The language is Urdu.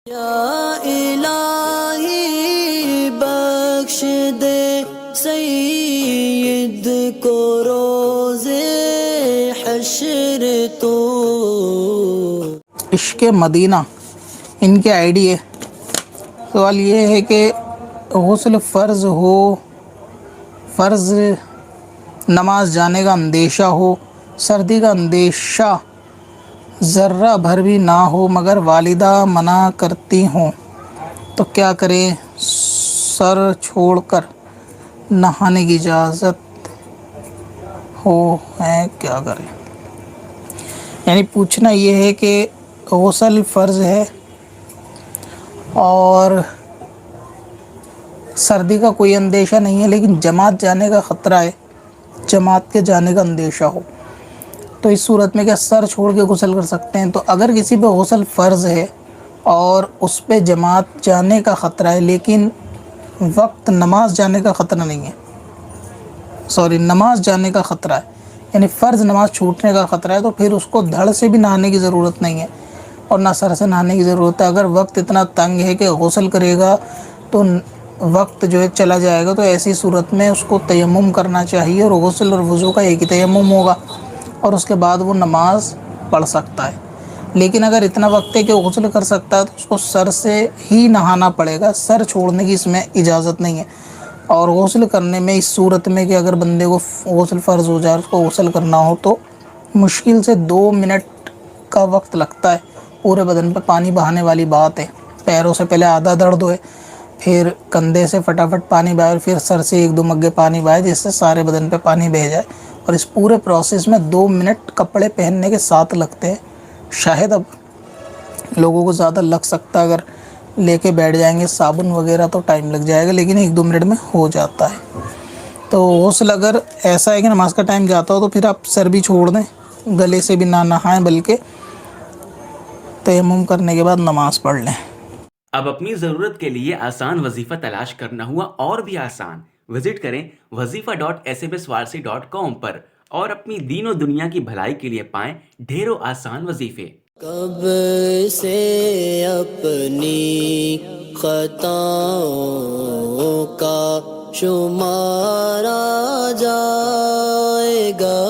یا الہی بخش دے سید کو روز حشر تو. عشق مدینہ ان کے آئی ڈی ہے. سوال یہ ہے کہ غسل فرض ہو، فرض نماز جانے کا اندیشہ ہو، سردی کا اندیشہ ذرہ بھر بھی نہ ہو مگر والدہ منع کرتی ہوں تو کیا کریں؟ سر چھوڑ کر نہانے کی اجازت ہو ہے کیا کریں؟ یعنی پوچھنا یہ ہے کہ غسل فرض ہے اور سردی کا کوئی اندیشہ نہیں ہے لیکن جماعت جانے کا خطرہ ہے، جماعت کے جانے کا اندیشہ ہو، تو اس صورت میں کیا سر چھوڑ کے غسل کر سکتے ہیں؟ تو اگر کسی پہ غسل فرض ہے اور اس پہ جماعت جانے کا خطرہ ہے لیکن وقت نماز جانے کا خطرہ نہیں ہے، نماز جانے کا خطرہ ہے، یعنی فرض نماز چھوٹنے کا خطرہ ہے، تو پھر اس کو دھڑ سے بھی نہانے کی ضرورت نہیں ہے اور نہ سر سے نہانے کی ضرورت ہے. اگر وقت اتنا تنگ ہے کہ غسل کرے گا تو وقت جو ہے چلا جائے گا، تو ایسی صورت میں اس کو تیمم کرنا چاہیے اور غسل اور وضو کا ایک ہی تیمم ہوگا اور اس کے بعد وہ نماز پڑھ سکتا ہے. لیکن اگر اتنا وقت ہے کہ غسل کر سکتا ہے تو اس کو سر سے ہی نہانا پڑے گا، سر چھوڑنے کی اس میں اجازت نہیں ہے. اور غسل کرنے میں اس صورت میں کہ اگر بندے کو غسل فرض ہو جائے، اس کو غسل کرنا ہو تو مشکل سے 2 منٹ کا وقت لگتا ہے. پورے بدن پہ پانی بہانے والی بات ہے. پیروں سے پہلے آدھا درد ہوئے، پھر کندھے سے فٹافٹ پانی بہائے اور پھر سر سے 1-2 مگے پانی بہائے جس سے سارے بدن پہ پانی بہہ جائے. اور اس پورے پروسیس میں 2 منٹ کپڑے پہننے کے ساتھ لگتے ہیں. شاید اب لوگوں کو زیادہ لگ سکتا ہے، اگر لے کے بیٹھ جائیں گے صابن وغیرہ تو ٹائم لگ جائے گا، لیکن 1-2 منٹ میں ہو جاتا ہے. تو غسل اگر ایسا ہے کہ نماز کا ٹائم جاتا ہو تو پھر آپ سر بھی چھوڑ دیں، گلے سے بھی نہ نہائیں بلکہ تیمم کرنے کے بعد نماز پڑھ لیں. اب اپنی ضرورت کے لیے آسان وظیفہ تلاش کرنا ہوا اور بھی آسان. وزٹ کریں wazifa.smswarsi.com پر اور اپنی دین و دنیا کی بھلائی کے لیے پائیں ڈھیروں آسان وظیفے. کب سے اپنی خطاؤں کا شمارا جائے گا؟